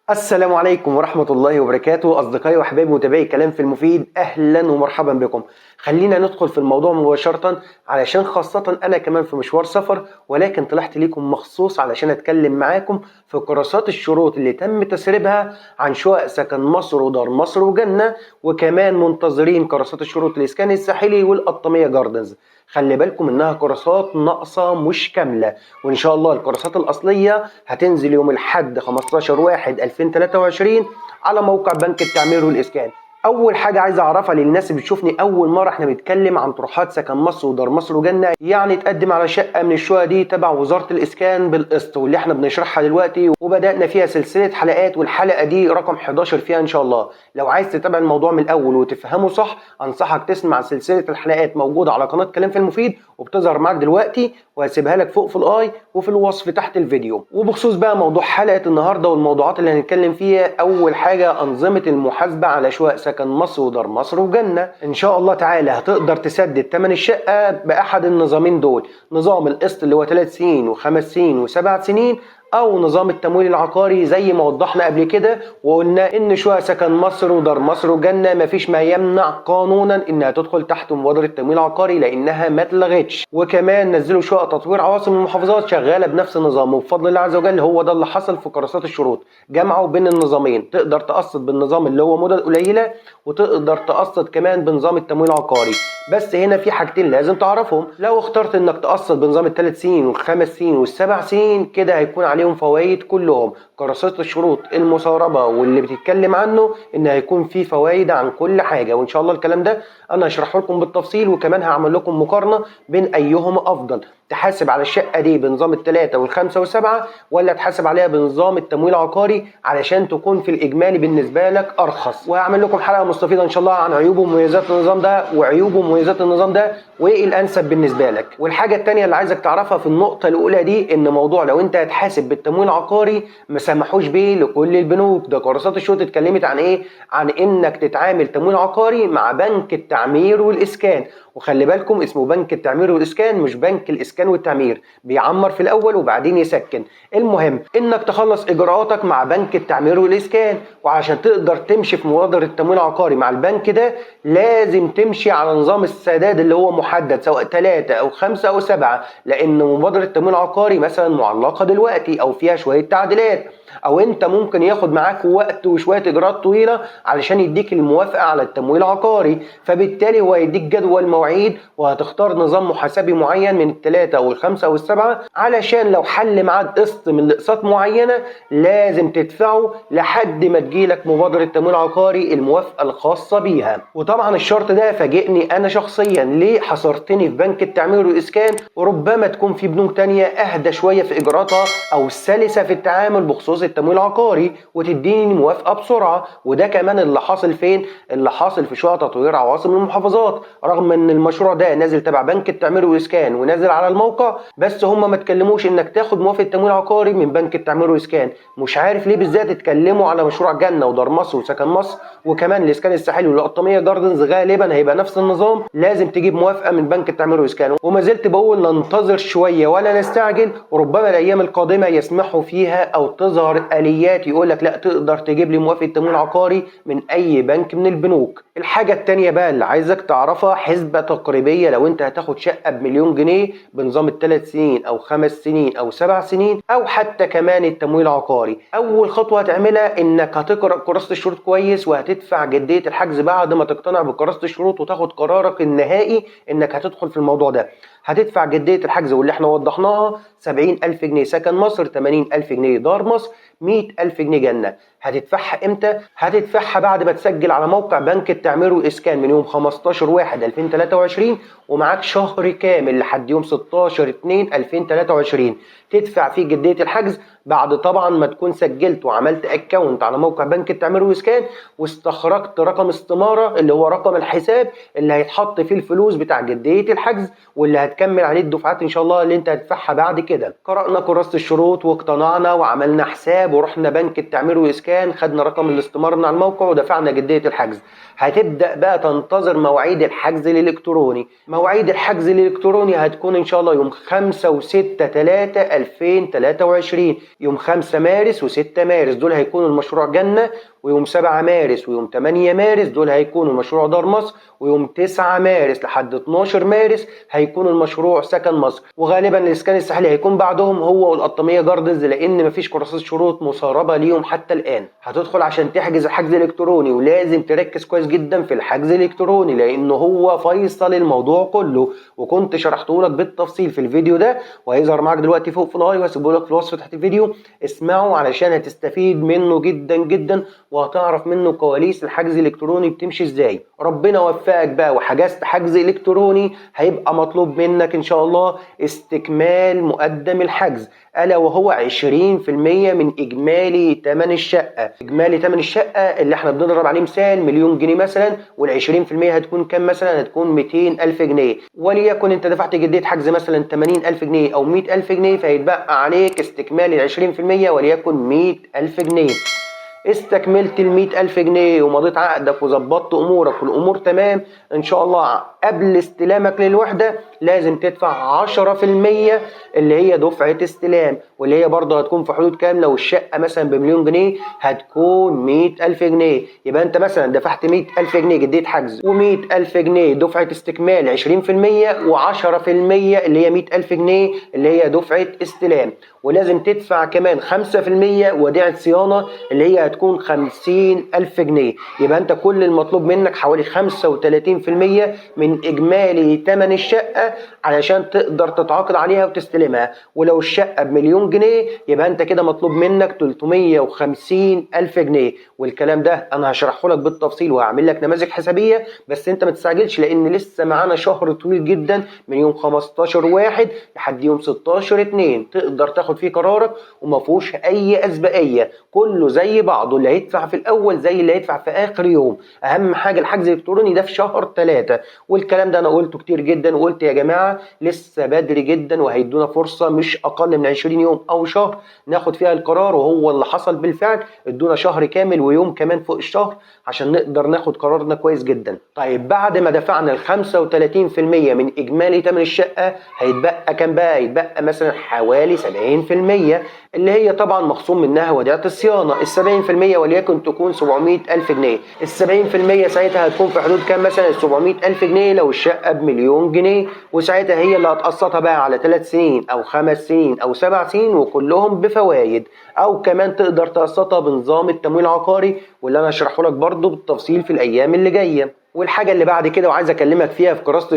السلام عليكم ورحمة الله وبركاته أصدقائي وأحبابي متابعي كلام في المفيد، أهلا ومرحبا بكم. خلينا ندخل في الموضوع مباشرة علشان خاصة أنا كمان في مشوار سفر، ولكن طلعت ليكم مخصوص علشان أتكلم معاكم في كراسات الشروط اللي تم تسريبها عن شقق سكن مصر ودار مصر وجنة، وكمان منتظرين كراسات الشروط الإسكان الساحلي والقطامية جاردنز. خلي بالكم إنها كراسات ناقصة مش كاملة، وإن شاء الله الكراسات الأصلية هتنزل يوم الأحد 15/1/2023 على موقع بنك التعمير والإسكان. أول حاجة عايز أعرفها للناس اللي بتشوفني أول مرة، إحنا بنتكلم عن طروحات سكن مصر ودار مصر وجنة، يعني تقدم على شقة من الشقق دي تبع وزارة الإسكان بالقسط، واللي إحنا بنشرحها دلوقتي وبدأنا فيها سلسلة حلقات، والحلقة دي رقم 11 فيها إن شاء الله. لو عايز تتابع الموضوع من الأول وتفهمه صح، أنصحك تسمع سلسلة الحلقات موجودة على قناة كلام في المفيد وبتظهر معاك دلوقتي، وهسيبها لك فوق في الآي وفي الوصف تحت الفيديو. وبخصوص بقى موضوع حلقة النهاردة والموضوعات اللي هنتكلم فيها، أول حاجة أنظمة المحاسبة على شقق سكن مصر ودار مصر وجنة. إن شاء الله تعالى هتقدر تسدد تمن الشقة بأحد النظامين دول، نظام القسط اللي هو 3 سنين و5 سنين و7 سنين، او نظام التمويل العقاري زي ما وضحنا قبل كده وقلنا ان شقق سكن مصر ودار مصر وجنة مفيش ما يمنع قانونا انها تدخل تحت مبادرة التمويل العقاري لانها ما اتلغتش. وكمان نزلوا شقق تطوير عواصم المحافظات شغالة بنفس النظام، وبفضل الله عز وجل هو ده اللي حصل في كراسات الشروط، جمعوا بين النظامين، تقدر تقسط بالنظام اللي هو مدة قليلة وتقدر تقسط كمان بنظام التمويل العقاري. بس هنا في حاجتين لازم تعرفهم، لو اخترت انك تقسط بنظام الثلاث سنين والخمس سنين والسبع سنين كده هيكون عليهم فوائد كلهم. كراسات الشروط المساربة واللي بتتكلم عنه ان هيكون في فوائد عن كل حاجة، وان شاء الله الكلام ده انا هشرحه لكم بالتفصيل، وكمان هعمل لكم مقارنة بين ايهم افضل، تحاسب على الشقة دي بنظام الثلاثة والخمسة والسبعة ولا تحاسب عليها بنظام التمويل العقاري علشان تكون في الإجمالي بالنسبة لك أرخص. وهعمل لكم حلقة مستفيضة إن شاء الله عن عيوب ومميزات النظام ده وعيوب ومميزات النظام ده وإيه الأنسب بالنسبة لك. والحاجة التانية اللي عايزك تعرفها في النقطة الأولى دي، إن موضوع لو أنت هتحاسب بالتمويل العقاري ما سمحوش بيه لكل البنوك. ده كراسات الشروط اتكلمت عن إيه؟ عن إنك تتعامل تمويل عقاري مع بنك التعمير والإسكان. وخلي بالكم اسمه بنك التعمير والإسكان مش بنك الإسكان والتعمير، بيعمر في الأول وبعدين يسكن. المهم إنك تخلص إجراءاتك مع بنك التعمير والإسكان، وعشان تقدر تمشي في مبادرة التمويل العقاري مع البنك ده لازم تمشي على نظام السداد اللي هو محدد، سواء 3 أو 5 أو 7، لأن مبادرة التمويل العقاري مثلا معلقة دلوقتي أو فيها شوية تعديلات، او انت ممكن ياخد معاك وقت وشويه اجراءات طويله علشان يديك الموافقه على التمويل العقاري، فبالتالي هو يديك جدول مواعيد وهتختار نظام محاسبي معين من الثلاثه او الخمسه او السبعه، علشان لو حل معاك قسط من اقساط معينه لازم تدفعه لحد ما تجيلك مبادره التمويل العقاري الموافقه الخاصه بيها. وطبعا الشرط ده فاجئني انا شخصيا، ليه حصرتني في بنك التعمير والاسكان، وربما تكون في بنوك تانية اهدى شويه في اجراءاتها او سلسه في التعامل بخصوص التمويل العقاري وتديني موافقه بسرعه. وده كمان اللي حاصل فين؟ اللي حاصل في شقق تطوير عواصم المحافظات، رغم ان المشروع ده نازل تبع بنك التعمير والاسكان ونازل على الموقع، بس هم ما اتكلموش انك تاخد موافقه تمويل عقاري من بنك التعمير والاسكان. مش عارف ليه بالذات اتكلموا على مشروع جنه ودار مصر وسكن مصر وكمان الاسكان الساحلي والقطاميه جاردنز، غالبا هيبقى نفس النظام، لازم تجيب موافقه من بنك التعمير والاسكان. وما زلت بقول ننتظر شويه ولا نستعجل، وربما الايام القادمه يسمحوا فيها او تظهر اليات يقول لك لا تقدر تجيب لي موافقه تمويل عقاري من اي بنك من البنوك. الحاجه الثانيه بقى اللي عايزك تعرفها، حسبه تقريبيه لو انت هتاخد شقه بمليون جنيه بنظام الثلاث سنين او 5 سنين او 7 سنين او حتى كمان التمويل العقاري، اول خطوه هتعملها انك هتقرا كراسه الشروط كويس وهتدفع جديه الحجز بعد ما تقتنع بكراسه الشروط وتاخد قرارك النهائي انك هتدخل في الموضوع ده. هتدفع جديه الحجز واللي احنا وضحناها 70,000 جنيه سكن مصر، 80,000 جنيه دار مصر، 100,000 جنيه جنة. هتدفعها امتى؟ هتدفعها بعد ما تسجل على موقع بنك التعمير والإسكان من يوم 15/1/2023 ومعاك شهر كامل لحد يوم 16/2/2023 تدفع فيه جدية الحجز، بعد طبعا ما تكون سجلت وعملت اكونت على موقع بنك التعمير والإسكان واستخرجت رقم استمارة اللي هو رقم الحساب اللي هيتحط فيه الفلوس بتاع جدية الحجز واللي هتكمل عليه الدفعات ان شاء الله اللي انت هتدفعها بعد كده. قرأنا كراسة الشروط واقتنعنا وعملنا حساب ورحنا بنك التعمير والإسكان، خدنا رقم الاستمارة من على الموقع ودفعنا جدية الحجز. هتبدأ بقى تنتظر مواعيد الحجز الإلكتروني الالكتروني. مواعيد الحجز الالكتروني هتكون ان شاء الله يوم 5 و6/3/2023، يوم 5 مارس و6 مارس دول هيكونوا المشروع جنة، ويوم 7 مارس ويوم 8 مارس دول هيكونوا مشروع دار مصر، ويوم 9 مارس لحد 12 مارس هيكون المشروع سكن مصر. وغالبا الاسكان الساحلي هيكون بعدهم هو والقطامية جاردنز، لان مفيش كراسات شروط مسربة ليهم حتى الان. هتدخل عشان تحجز الحجز الالكتروني، ولازم تركز كويس جدا في الحجز الالكتروني لانه هو فيصل الموضوع كله، وكنت شرحته لك بالتفصيل في الفيديو ده، وهيظهر معاك دلوقتي فوق في اللايف، وهسيبه لك في الوصف تحت الفيديو. اسمعه علشان هتستفيد منه جدا جدا، وهتعرف منه كواليس الحجز الالكتروني بتمشي ازاي. ربنا وفقك بقى وحجزت حجز الكتروني، هيبقى مطلوب منك ان شاء الله استكمال مقدم الحجز، الا وهو 20% من اجمالي ثمن الشقه. اجمالي ثمن الشقه اللي احنا بنضرب عليه مثال مليون جنيه مثلا، وال20% هتكون كام مثلا؟ هتكون 200,000 جنيه. وليكن انت دفعت جديه حجز مثلا 80,000 جنيه او 100,000 جنيه، فهيتبقى عليك استكمالي 20% وليكن 100,000 جنيه. استكملت ال100,000 جنيه ومضيت عقدك وظبطت امورك والامور تمام ان شاء الله، قبل استلامك للوحده لازم تدفع 10% اللي هي دفعه استلام، واللي هي برضه هتكون في حدود كام؟ لو الشقه مثلا بمليون جنيه هتكون 100,000 جنيه. يبقى انت مثلا دفعت 100,000 جنيه جديه حجز، و100,000 جنيه دفعه استكمال 20%، و10% اللي هي 100,000 جنيه اللي هي دفعه استلام. ولازم تدفع كمان 5% وديعه صيانه اللي هي هتكون 50,000 جنيه. يبقى انت كل المطلوب منك حوالي 35% من اجمالي ثمن الشقه علشان تقدر تتعاقد عليها وتستلمها. ولو الشقه بمليون جنيه يبقى انت كده مطلوب منك 350,000 جنيه. والكلام ده انا هشرحه لك بالتفصيل وهعمل لك نماذج حسابيه، بس انت ما تستعجلش لان لسه معانا شهر طويل جدا، من يوم 15/1 لحد يوم 16/2 تقدر تاخد فيه قرارك، وما فيهوش اي اسبقيه، كله زي بعضه، اللي هيدفع في الاول زي اللي هيدفع في اخر يوم. اهم حاجه الحجز الالكتروني ده في شهر 3، والكلام ده انا قلته كتير جدا، وقلت يا جماعه لسه بدري جدا وهيدونا فرصه مش اقل من 20 يوم او شهر ناخد فيها القرار، وهو اللي حصل بالفعل. ادونا شهر كامل ويوم كمان فوق الشهر عشان نقدر ناخد قرارنا كويس جدا. طيب بعد ما دفعنا ال 35% من اجمالي ثمن الشقه هيتبقى كام بقى؟ هيتبقى مثلا حوالي 70%، اللي هي طبعا مخصوم منها وديعه الصيانه. ال 70% وليكن تكون 700,000 جنيه. ال 70% ساعتها هتكون في حدود كام مثلا؟ 700,000 جنيه لو الشقه بمليون جنيه، وساعتها هي اللي هتقسطها بقى على 3 سنين او 5 سنين او 7 سنين وكلهم بفوايد، او كمان تقدر تقسطها بنظام التمويل العقاري، واللي انا هشرحه لك برضه بالتفصيل في الايام اللي جايه. والحاجه اللي بعد كده وعايز اكلمك فيها في كراسه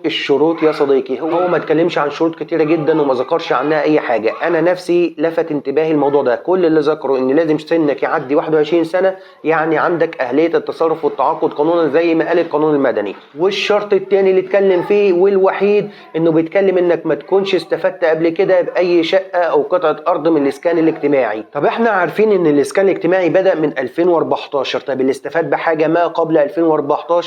الشروط يا صديقي، هو ما اتكلمش عن شروط كتيره جدا وما ذكرش عنها اي حاجه. انا نفسي لفت انتباهي الموضوع ده، كل اللي ذكره ان لازم سنك يعدي 21 سنه، يعني عندك اهليه التصرف والتعاقد قانونا زي ما قال القانون المدني. والشرط الثاني اللي اتكلم فيه والوحيد انه بيتكلم انك ما تكونش استفدت قبل كده باي شقه او قطعه ارض من الاسكان الاجتماعي. طب احنا عارفين ان الاسكان الاجتماعي بدا من 2014، طب اللي استفاد بحاجه ما قبل 2014؟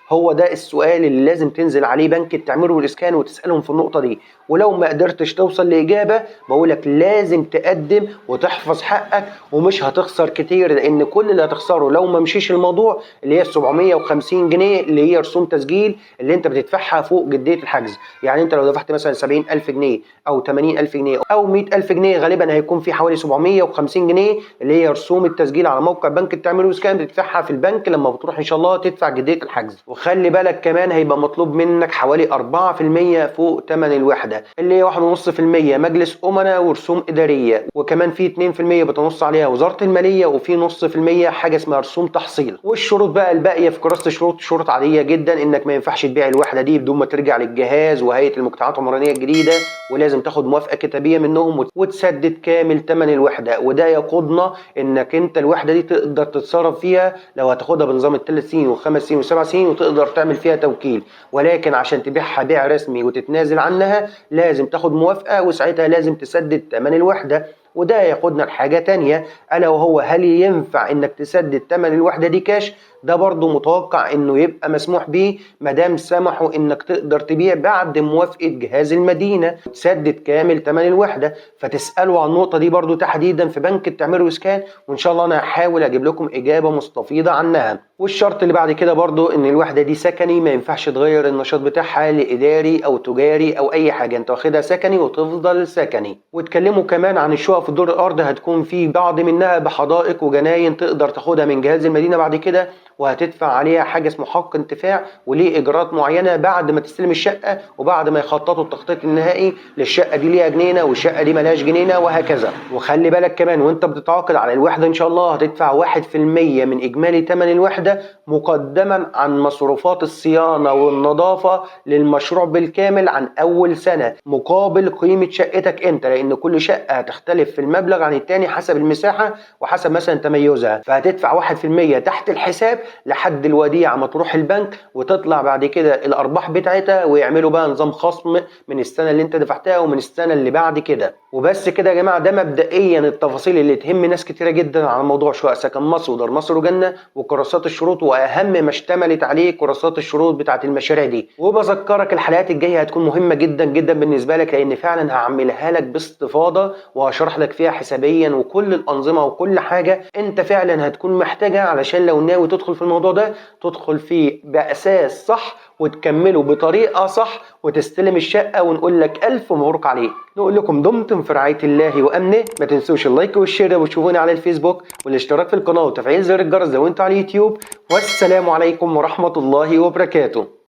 هو ده السؤال اللي لازم تنزل عليه بنك التعمير والإسكان وتسألهم في النقطة دي. ولو ما قدرتش توصل لإجابة بقولك لازم تقدم وتحفظ حقك، ومش هتخسر كتير، لأن كل اللي هتخسره لو ما مشيش الموضوع اللي هي 750 جنيه اللي هي رسوم تسجيل اللي انت بتدفعها فوق جدية الحجز. يعني انت لو دفعت مثلا 70,000 جنيه أو 80,000 جنيه أو 100,000 جنيه، غالبا هيكون في حوالي 750 جنيه اللي هي رسوم التسجيل على موقع بنك التعمير والإسكان بتدفعها في البنك لما بتروح إن شاء الله تدفع جدية الحجز. وخلي بالك كمان هيبقى مطلوب منك حوالي 4% فوق ثمن الوحدة اللي هي 1.5% مجلس أمنا ورسوم إدارية، وكمان في 2% بتنص عليها وزارة المالية، وفي 0.5% حاجة اسمها رسوم تحصيل. والشروط بقى الباقية في كراسة الشروط شروط عادية جدا، إنك ما ينفعش تبيع الوحدة دي بدون ما ترجع للجهاز وهيئة المجتمعات العمرانية الجديدة، ولازم تاخد موافقة كتابية منهم وتسدد كامل ثمن الوحدة. وده يقودنا إنك أنت الوحدة دي تقدر تتصرف فيها لو هتاخدها بنظام ال3 سنين و5 سنين و7 سنين، وتقدر تعمل فيها توكيل. ولكن عشان تبيعها بيع رسمي وتتنازل عنها لازم تاخد موافقة، وساعتها لازم تسدد ثمن الوحدة. وده ياخدنا لحاجة تانية، ألا وهو هل ينفع إنك تسدد ثمن الوحدة دي كاش ده برضو متوقع انه يبقى مسموح بيه مادام سمحوا انك تقدر تبيع بعد موافقة جهاز المدينة وتسدد كامل ثمن الوحدة. فتسألوا عن النقطة دي برضو تحديدا في بنك التعمير والإسكان، وإن شاء الله أنا هحاول أجيب لكم إجابة مستفيضة عنها. والشرط اللي بعد كده برضو إن الوحدة دي سكني، ما ينفعش تغير النشاط بتاعها لإداري أو تجاري أو أي حاجة، أنت واخدها سكني وتفضل سكني. واتكلموا كمان عن الشقق في دور الأرض، هتكون في بعض منها بحدائق وجناين تقدر تاخدها من جهاز المدينة بعد كده، وهتدفع عليها حاجة اسمه حق انتفاع، وليه إجراءات معينة بعد ما تستلم الشقة وبعد ما يخططوا التخطيط النهائي للشقة دي ليها جنينة والشقة دي ملهاش جنينة وهكذا. وخلي بالك كمان وانت بتتعاقد على الوحدة إن شاء الله هتدفع 1% من إجمالي ثمن الوحدة مقدما عن مصروفات الصيانة والنظافة للمشروع بالكامل عن أول سنة، مقابل قيمة شقتك أنت، لأن كل شقة هتختلف في المبلغ عن التاني حسب المساحة وحسب مثلا تميزها. فهتدفع 1% تحت الحساب لحد الوديعة ما تروح البنك وتطلع بعد كده الأرباح بتاعتها، ويعملوا بقى نظام خصم من السنة اللي انت دفعتها ومن السنة اللي بعد كده. وبس كده يا جماعة، ده مبدئيا التفاصيل اللي تهم ناس كتيرة جدا على موضوع شقق سكن مصر ودار مصر وجنة وكراسات الشروط، وأهم ما اشتملت عليه كراسات الشروط بتاعت المشاريع دي. وبذكرك الحلقات الجاية هتكون مهمة جدا جدا بالنسبة لك، لأن فعلا هعملها لك باستفاضة وهشرح لك فيها حسابيا وكل الأنظمة وكل حاجة انت فعلا هتكون محتاجها، علشان لو ناوي تدخل في الموضوع ده تدخل فيه بأساس صح وتكمله بطريقة صح وتستلم الشقة، ونقول لك ألف مبروك عليك. نقول لكم دمتم في رعاية الله وأمنه. ما تنسوش اللايك والشير وتشوفوني على الفيسبوك والاشتراك في القناة وتفعيل زر الجرس لو انتوا على اليوتيوب. والسلام عليكم ورحمة الله وبركاته.